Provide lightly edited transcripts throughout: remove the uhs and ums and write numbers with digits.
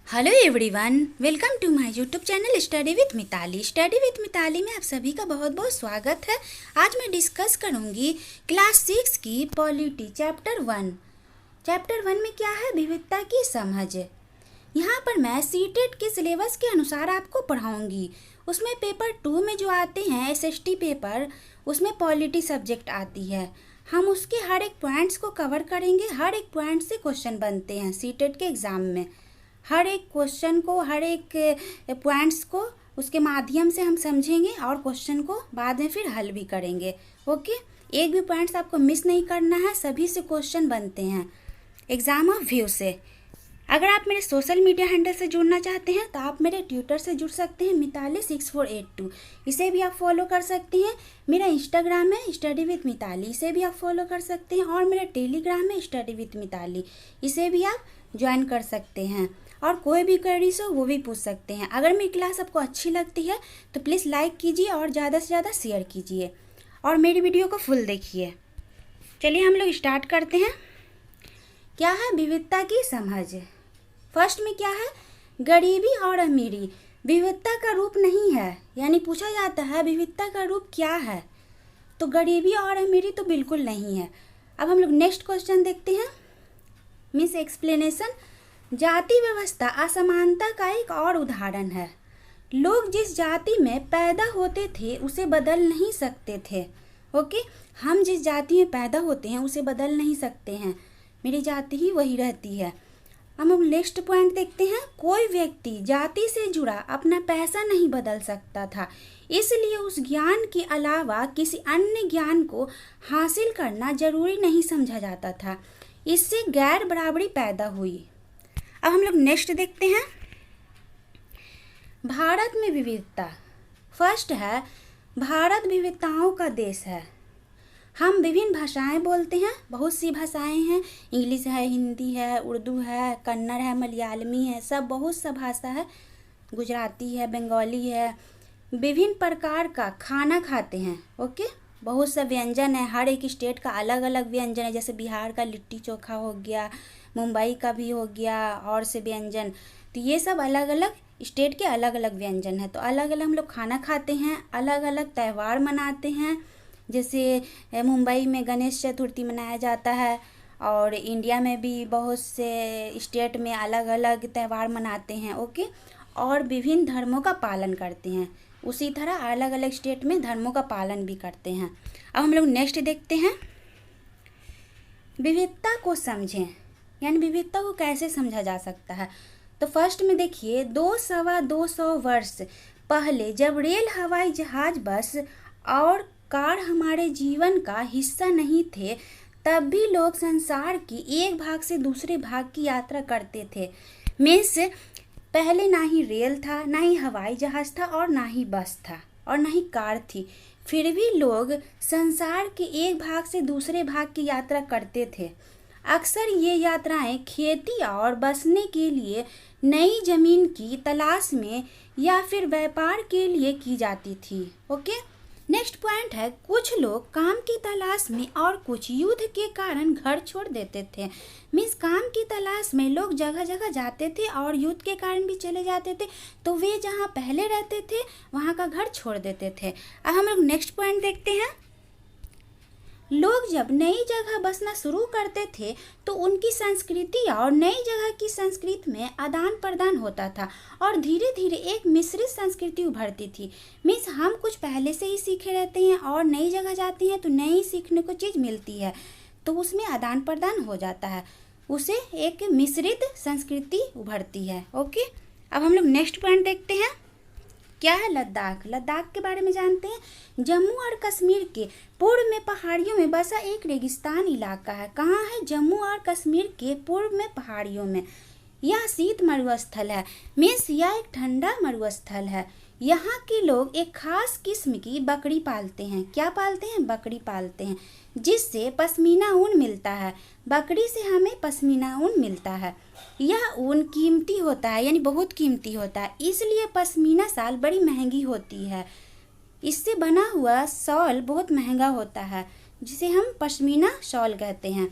Hello everyone, welcome to my YouTube channel study with Mitali. Study with Mitali में आप सभी का बहुत बहुत स्वागत है। आज मैं डिस्कस करूंगी क्लास 6 की पॉलिटी चैप्टर 1। चैप्टर 1 में क्या है? विविधता की समझ। यहाँ पर मैं सीटेट के सिलेबस के अनुसार आपको पढ़ाऊंगी। उसमें पेपर 2 में जो आते हैं एसएसटी पेपर, उसमें पॉलिटी सब्जेक्ट आती है। हम उसके हर एक पॉइंट्स को कवर करेंगे। हर एक पॉइंट से क्वेश्चन बनते हैं सीटेट के एग्ज़ाम में। हर एक क्वेश्चन को, हर एक पॉइंट्स को उसके माध्यम से हम समझेंगे और क्वेश्चन को बाद में फिर हल भी करेंगे। ओके, एक भी पॉइंट्स आपको मिस नहीं करना है, सभी से क्वेश्चन बनते हैं एग्ज़ाम ऑफ व्यू से। अगर आप मेरे सोशल मीडिया हैंडल से जुड़ना चाहते हैं तो आप मेरे ट्विटर से जुड़ सकते हैं, मिताली 6482। इसे भी आप फॉलो कर सकते हैं। मेरा इंस्टाग्राम है स्टडी विथ मिताली, इसे भी आप फॉलो कर सकते हैं। और मेरा टेलीग्राम है स्टडी विथ मिताली, इसे भी आप ज्वाइन कर सकते हैं। और कोई भी क्वेरीज हो वो भी पूछ सकते हैं। अगर मेरी क्लास आपको अच्छी लगती है तो प्लीज़ लाइक कीजिए और ज़्यादा से ज़्यादा शेयर कीजिए और मेरी वीडियो को फुल देखिए। चलिए हम लोग स्टार्ट करते हैं। क्या है विविधता की समझ? फर्स्ट में क्या है? गरीबी और अमीरी विविधता का रूप नहीं है। यानी पूछा जाता है विविधता का रूप क्या है, तो गरीबी और अमीरी तो बिल्कुल नहीं है। अब हम लोग नेक्स्ट क्वेश्चन देखते हैं। Miss explanation. जाति व्यवस्था असमानता का एक और उदाहरण है। लोग जिस जाति में पैदा होते थे उसे बदल नहीं सकते थे। ओके, हम जिस जाति में पैदा होते हैं उसे बदल नहीं सकते हैं, मेरी जाति ही वही रहती है। हम नेक्स्ट पॉइंट देखते हैं। कोई व्यक्ति जाति से जुड़ा अपना पैसा नहीं बदल सकता था, इसलिए उस ज्ञान के अलावा किसी अन्य ज्ञान को हासिल करना जरूरी नहीं समझा जाता था। इससे गैर बराबरी पैदा हुई। अब हम लोग नेक्स्ट देखते हैं। भारत में विविधता। फर्स्ट है, भारत विविधताओं का देश है। हम विभिन्न भाषाएं बोलते हैं, बहुत सी भाषाएं हैं। इंग्लिश है, हिंदी है, उर्दू है, कन्नड़ है, मलयालमी है, सब बहुत सा भाषा है। गुजराती है, बंगाली है। विभिन्न प्रकार का खाना खाते हैं। ओके, बहुत सा व्यंजन है। हर एक स्टेट का अलग अलग व्यंजन है। जैसे बिहार का लिट्टी चोखा हो गया, मुंबई का भी हो गया और से व्यंजन। तो ये सब अलग अलग स्टेट के अलग अलग व्यंजन है। तो अलग अलग हम लोग खाना खाते हैं, अलग अलग त्यौहार मनाते हैं। जैसे मुंबई में गणेश चतुर्थी मनाया जाता है और इंडिया में भी बहुत से स्टेट में अलग अलग त्यौहार मनाते हैं। ओके, और विभिन्न धर्मों का पालन करते हैं। उसी तरह अलग अलग स्टेट में धर्मों का पालन भी करते हैं। अब हम लोग नेक्स्ट देखते हैं। विविधता को समझें, यानी विविधता को कैसे समझा जा सकता है। तो फर्स्ट में देखिए, 200 वर्ष पहले जब रेल, हवाई जहाज, बस और कार हमारे जीवन का हिस्सा नहीं थे, तब भी लोग संसार की एक भाग से दूसरे भाग की यात्रा करते थे। मीन्स पहले ना ही रेल था, ना ही हवाई जहाज था और ना ही बस था और ना ही कार थी, फिर भी लोग संसार के एक भाग से दूसरे भाग की यात्रा करते थे। अक्सर ये यात्राएं खेती और बसने के लिए, नई जमीन की तलाश में या फिर व्यापार के लिए की जाती थी। ओके, नेक्स्ट पॉइंट है, कुछ लोग काम की तलाश में और कुछ युद्ध के कारण घर छोड़ देते थे। मीन्स काम की तलाश में लोग जगह जगह जाते थे और युद्ध के कारण भी चले जाते थे, तो वे जहाँ पहले रहते थे वहाँ का घर छोड़ देते थे। अब हम लोग नेक्स्ट पॉइंट देखते हैं। लोग जब नई जगह बसना शुरू करते थे तो उनकी संस्कृति और नई जगह की संस्कृति में आदान प्रदान होता था और धीरे धीरे एक मिश्रित संस्कृति उभरती थी। मीन्स हम कुछ पहले से ही सीखे रहते हैं और नई जगह जाते हैं तो नई सीखने को चीज़ मिलती है, तो उसमें आदान प्रदान हो जाता है, उसे एक मिश्रित संस्कृति उभरती है। ओके, अब हम लोग नेक्स्ट पॉइंट देखते हैं। क्या है? लद्दाख। लद्दाख के बारे में जानते हैं। जम्मू और कश्मीर के पूर्व में पहाड़ियों में बसा एक रेगिस्तान इलाका है। कहाँ है? जम्मू और कश्मीर के पूर्व में पहाड़ियों में। यह शीत मरुस्थल है। मीन्स यह एक ठंडा मरुस्थल है। यहाँ के लोग एक खास किस्म की बकरी पालते हैं। क्या पालते हैं? बकरी पालते हैं, जिससे पश्मीना ऊन मिलता है। बकरी से हमें पश्मीना ऊन मिलता है। यह ऊन कीमती होता है, यानी बहुत कीमती होता है, इसलिए पश्मीना शाल बड़ी महंगी होती है। इससे बना हुआ शॉल बहुत महंगा होता है, जिसे हम पश्मीना शॉल कहते हैं।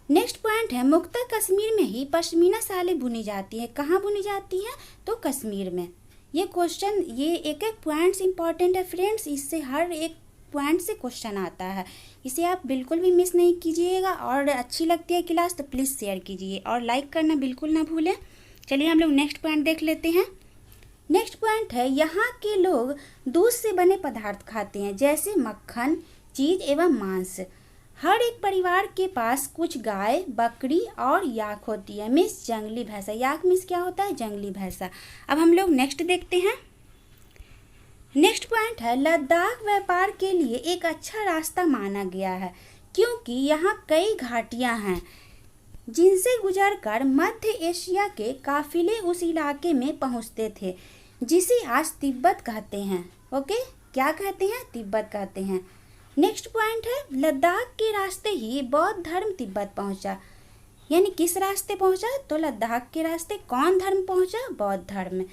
नेक्स्ट पॉइंट है मुख्यतः कश्मीर में ही पश्मीना शालें बुनी जाती हैं। कहाँ बुनी जाती हैं? तो कश्मीर में। ये क्वेश्चन, ये एक एक पॉइंट्स इंपॉर्टेंट है फ्रेंड्स, इससे हर एक पॉइंट से क्वेश्चन आता है, इसे आप बिल्कुल भी मिस नहीं कीजिएगा। और अच्छी लगती है क्लास तो प्लीज़ शेयर कीजिए और लाइक करना बिल्कुल ना भूलें। चलिए हम लोग नेक्स्ट पॉइंट देख लेते हैं। नेक्स्ट पॉइंट है यहाँ के लोग दूध से बने पदार्थ खाते हैं, जैसे मक्खन, चीज़ एवं मांस। हर एक परिवार के पास कुछ गाय, बकरी और याक होती है। मीन्स जंगली भैंसा। याक मीन्स क्या होता है? जंगली भैंसा। अब हम लोग नेक्स्ट देखते हैं। नेक्स्ट पॉइंट है लद्दाख व्यापार के लिए एक अच्छा रास्ता माना गया है, क्योंकि यहाँ कई घाटियाँ हैं जिनसे गुजरकर मध्य एशिया के काफिले उस इलाके में पहुँचते थे, जिसे आज तिब्बत कहते हैं। ओके, क्या कहते हैं? तिब्बत कहते हैं। नेक्स्ट पॉइंट है लद्दाख के रास्ते ही बौद्ध धर्म तिब्बत पहुंचा। यानी किस रास्ते पहुंचा? तो लद्दाख के रास्ते कौन धर्म पहुंचा? बौद्ध धर्म।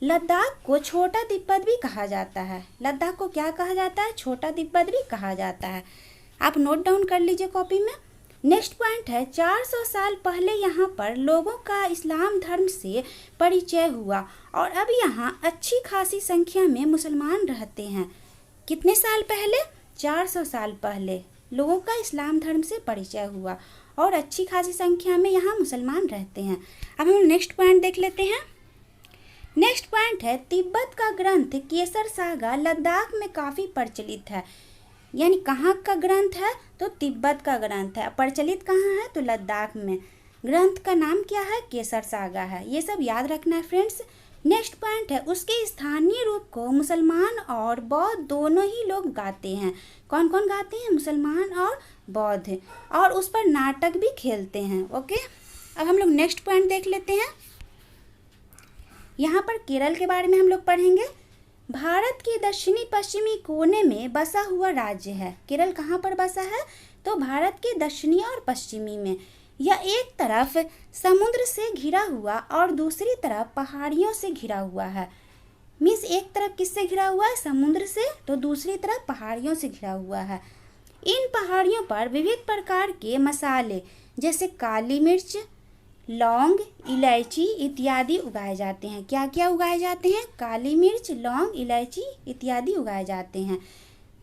लद्दाख को छोटा तिब्बत भी कहा जाता है। लद्दाख को क्या कहा जाता है? छोटा तिब्बत भी कहा जाता है। आप नोट डाउन कर लीजिए कॉपी में। नेक्स्ट पॉइंट है 400 साल पहले यहाँ पर लोगों का इस्लाम धर्म से परिचय हुआ और अब यहाँ अच्छी खासी संख्या में मुसलमान रहते हैं। कितने साल पहले? 400 साल पहले लोगों का इस्लाम धर्म से परिचय हुआ और अच्छी खासी संख्या में यहाँ मुसलमान रहते हैं। अब हम नेक्स्ट पॉइंट देख लेते हैं। नेक्स्ट पॉइंट है तिब्बत का ग्रंथ केसर सागा लद्दाख में काफ़ी प्रचलित है। यानी कहाँ का ग्रंथ है? तो तिब्बत का ग्रंथ है। प्रचलित कहाँ है? तो लद्दाख में। ग्रंथ का नाम क्या है? केसर सागा है। ये सब याद रखना है फ्रेंड्स। नेक्स्ट पॉइंट है उसके स्थानीय रूप को मुसलमान और बौद्ध दोनों ही लोग गाते हैं। कौन कौन गाते हैं? मुसलमान और बौद्ध। और उस पर नाटक भी खेलते हैं। ओके, अब हम लोग नेक्स्ट पॉइंट देख लेते हैं। यहाँ पर केरल के बारे में हम लोग पढ़ेंगे। भारत के दक्षिणी पश्चिमी कोने में बसा हुआ राज्य है। केरल कहाँ पर बसा है? तो भारत के दक्षिणी और पश्चिमी में। यह एक तरफ समुद्र से घिरा हुआ और दूसरी तरफ पहाड़ियों से घिरा हुआ है। मीन्स एक तरफ किससे घिरा हुआ है? समुद्र से, तो दूसरी तरफ पहाड़ियों से घिरा हुआ है। इन पहाड़ियों पर विविध प्रकार के मसाले जैसे काली मिर्च, लौंग, इलायची इत्यादि उगाए जाते हैं। क्या क्या उगाए जाते हैं? काली मिर्च, लौंग, इलायची इत्यादि उगाए जाते हैं।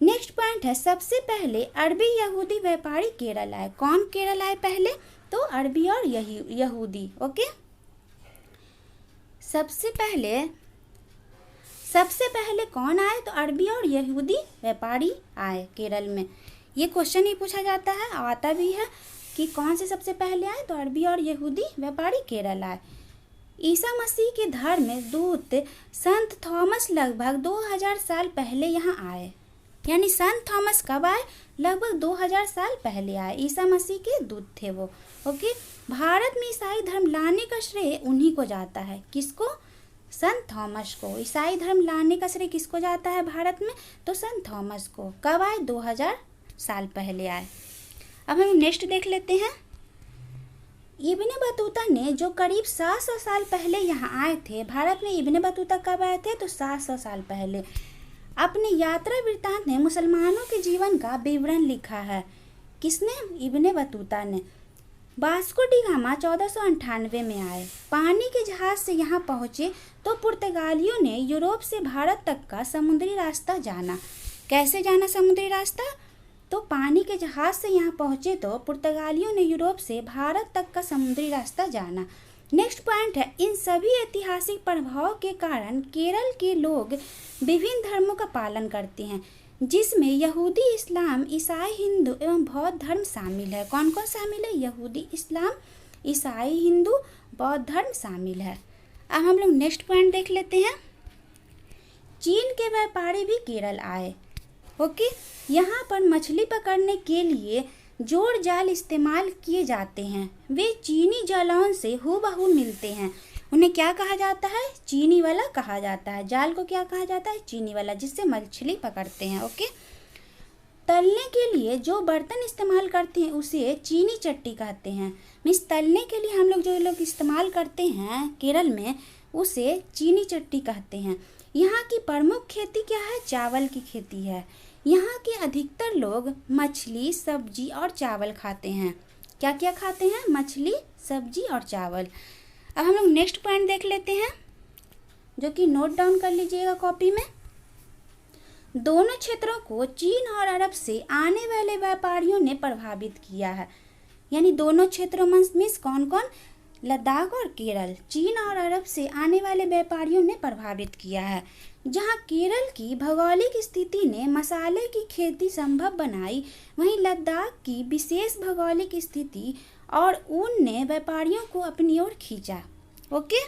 नेक्स्ट पॉइंट है सबसे पहले अरबी यहूदी व्यापारी केरल आए। कौन केरल आए पहले? तो अरबी और यहूदी। ओके, सबसे पहले कौन आए? तो अरबी और यहूदी व्यापारी आए केरल में। ये क्वेश्चन ही पूछा जाता है, आता भी है कि कौन से सबसे पहले आए? तो अरबी और यहूदी व्यापारी केरल आए। ईसा मसीह के धर्म में दूत संत थॉमस लगभग 2000 साल पहले यहाँ आए। यानी संत थॉमस कब आए? लगभग 2000 साल पहले आए। ईसा मसीह के दूत थे वो। ओके, भारत में ईसाई धर्म लाने का श्रेय उन्हीं को जाता है। किसको? संत थॉमस को। ईसाई धर्म लाने का श्रेय किसको जाता है भारत में? तो संत थॉमस को। कब आए? 2000 साल पहले आए। अब हम नेक्स्ट देख लेते हैं। इब्ने बतूता ने जो करीब 700 साल पहले यहाँ आए थे। भारत में इब्ने बतूता कब आए थे? तो 700 साल पहले। अपने यात्रा वृत्तांत में मुसलमानों के जीवन का विवरण लिखा है। किसने? इब्ने बतूता ने। वास्को डी गामा 1498 में आए। पानी के जहाज से यहाँ पहुँचे तो पुर्तगालियों ने यूरोप से भारत तक का समुद्री रास्ता जाना। कैसे जाना समुद्री रास्ता? तो पानी के जहाज से यहाँ पहुँचे तो पुर्तगालियों ने यूरोप से भारत तक का समुद्री रास्ता जाना। नेक्स्ट पॉइंट है इन सभी ऐतिहासिक प्रभाव के कारण केरल के लोग विभिन्न धर्मों का पालन करते हैं, जिसमें यहूदी, इस्लाम, ईसाई, हिंदू एवं बौद्ध धर्म शामिल है। कौन कौन शामिल है? यहूदी, इस्लाम, ईसाई, हिंदू, बौद्ध धर्म शामिल है। अब हम लोग नेक्स्ट पॉइंट देख लेते हैं। चीन के व्यापारी भी केरल आए। ओके, यहाँ पर मछली पकड़ने के लिए जोड़ जाल इस्तेमाल किए जाते हैं। वे चीनी जालौन से हूबहू मिलते हैं। उन्हें क्या कहा जाता है? चीनी वाला कहा जाता है। जाल को क्या कहा जाता है? चीनी वाला, जिससे मछली पकड़ते हैं। ओके, तलने के लिए जो बर्तन इस्तेमाल करते हैं उसे चीनी चट्टी कहते हैं। मीन्स तलने के लिए हम लोग जो इस्तेमाल करते हैं केरल में, उसे चीनी चट्टी कहते हैं। यहाँ की प्रमुख खेती क्या है? चावल की खेती है। यहाँ के अधिकतर लोग मछली, सब्जी और चावल खाते हैं। क्या क्या खाते हैं? मछली, सब्जी और चावल। अब हम लोग नेक्स्ट पॉइंट देख लेते हैं, जो कि नोट डाउन कर लीजिएगा कॉपी में। दोनों क्षेत्रों को चीन और अरब से आने वाले व्यापारियों ने प्रभावित किया है। यानी दोनों क्षेत्रों मीन्स कौन कौन? लद्दाख और केरल। चीन और अरब से आने वाले व्यापारियों ने प्रभावित किया है। जहां केरल की भौगोलिक स्थिति ने मसाले की खेती संभव बनाई, वहीं लद्दाख की विशेष भौगोलिक स्थिति और ऊन ने व्यापारियों को अपनी ओर खींचा। ओके,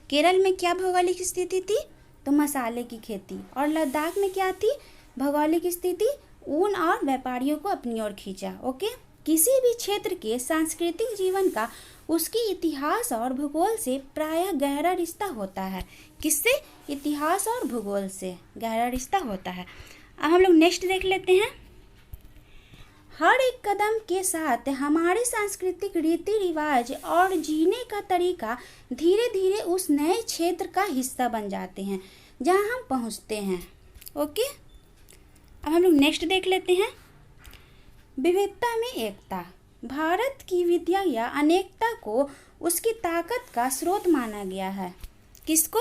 केरल में क्या भौगोलिक स्थिति थी? तो मसाले की खेती। और लद्दाख में क्या थी भौगोलिक स्थिति? ऊन और व्यापारियों को अपनी ओर खींचा। ओके, किसी भी क्षेत्र के सांस्कृतिक जीवन का उसकी इतिहास और भूगोल से प्रायः गहरा रिश्ता होता है। किससे? इतिहास और भूगोल से गहरा रिश्ता होता है। अब हम लोग नेक्स्ट देख लेते हैं। हर एक कदम के साथ हमारे सांस्कृतिक रीति रिवाज और जीने का तरीका धीरे धीरे उस नए क्षेत्र का हिस्सा बन जाते हैं जहां हम पहुंचते हैं। ओके, अब हम लोग नेक्स्ट देख लेते हैं। विविधता में एकता। भारत की विद्या या अनेकता को उसकी ताकत का स्रोत माना गया है। किसको?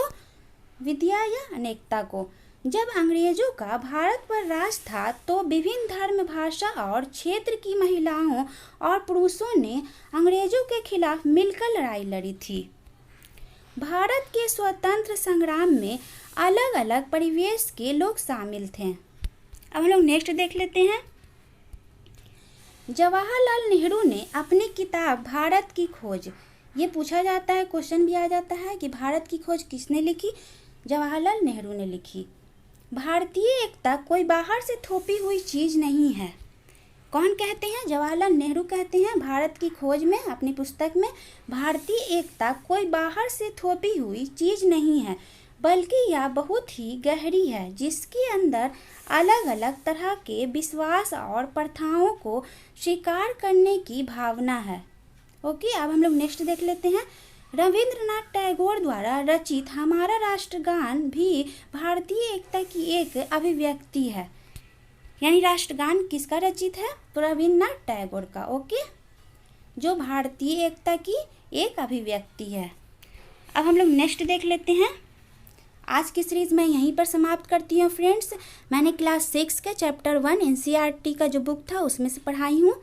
विद्या या अनेकता को। जब अंग्रेजों का भारत पर राज था तो विभिन्न धर्म, भाषा और क्षेत्र की महिलाओं और पुरुषों ने अंग्रेजों के खिलाफ मिलकर लड़ाई लड़ी थी। भारत के स्वतंत्र संग्राम में अलग अलग परिवेश के लोग शामिल थे। अब हम लोग नेक्स्ट देख लेते हैं। जवाहरलाल नेहरू ने अपनी किताब भारत की खोज, ये पूछा जाता है, क्वेश्चन भी आ जाता है कि भारत की खोज किसने लिखी? जवाहरलाल नेहरू ने लिखी। भारतीय एकता कोई बाहर से थोपी हुई चीज़ नहीं है। कौन कहते हैं? जवाहरलाल नेहरू कहते हैं भारत की खोज में, अपनी पुस्तक में, भारतीय एकता कोई बाहर से थोपी हुई चीज़ नहीं है, बल्कि यह बहुत ही गहरी है, जिसके अंदर अलग अलग तरह के विश्वास और प्रथाओं को स्वीकार करने की भावना है। ओके, अब हम लोग नेक्स्ट देख लेते हैं। रविंद्रनाथ टैगोर द्वारा रचित हमारा राष्ट्रगान भी भारतीय एकता की एक अभिव्यक्ति है। यानी राष्ट्रगान किसका रचित है? तो रविंद्रनाथ टैगोर का। ओके, जो भारतीय एकता की एक अभिव्यक्ति है। अब हम लोग नेक्स्ट देख लेते हैं। आज की सीरीज़ मैं यहीं पर समाप्त करती हूँ फ्रेंड्स। मैंने क्लास 6 के चैप्टर 1 NCERT का जो बुक था उसमें से पढ़ाई हूँ।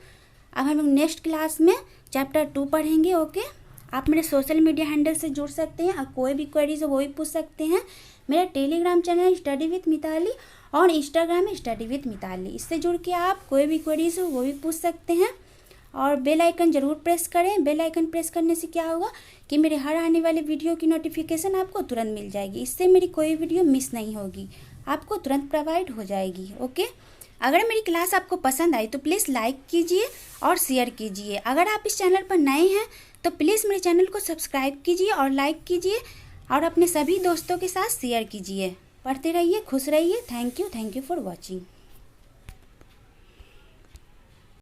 अब हम लोग नेक्स्ट क्लास में चैप्टर 2 पढ़ेंगे। ओके, आप मेरे सोशल मीडिया हैंडल से जुड़ सकते हैं और कोई भी क्वेरीज हो वो भी पूछ सकते हैं। मेरा Telegram channel study with Mitali और इंस्टाग्राम में स्टडी विथ मिताली, इससे जुड़ के आप कोई भी क्वेरीज हो वो भी पूछ सकते हैं। और बेल आइकन ज़रूर प्रेस करें। बेल आइकन प्रेस करने से क्या होगा कि मेरे हर आने वाले वीडियो की नोटिफिकेशन आपको तुरंत मिल जाएगी। इससे मेरी कोई वीडियो मिस नहीं होगी, आपको तुरंत प्रोवाइड हो जाएगी। ओके, अगर मेरी क्लास आपको पसंद आई तो प्लीज़ लाइक कीजिए और शेयर कीजिए। अगर आप इस चैनल पर नए हैं तो प्लीज़ मेरे चैनल को सब्सक्राइब कीजिए और लाइक कीजिए और अपने सभी दोस्तों के साथ शेयर कीजिए। पढ़ते रहिए, खुश रहिए। Thank you for watching.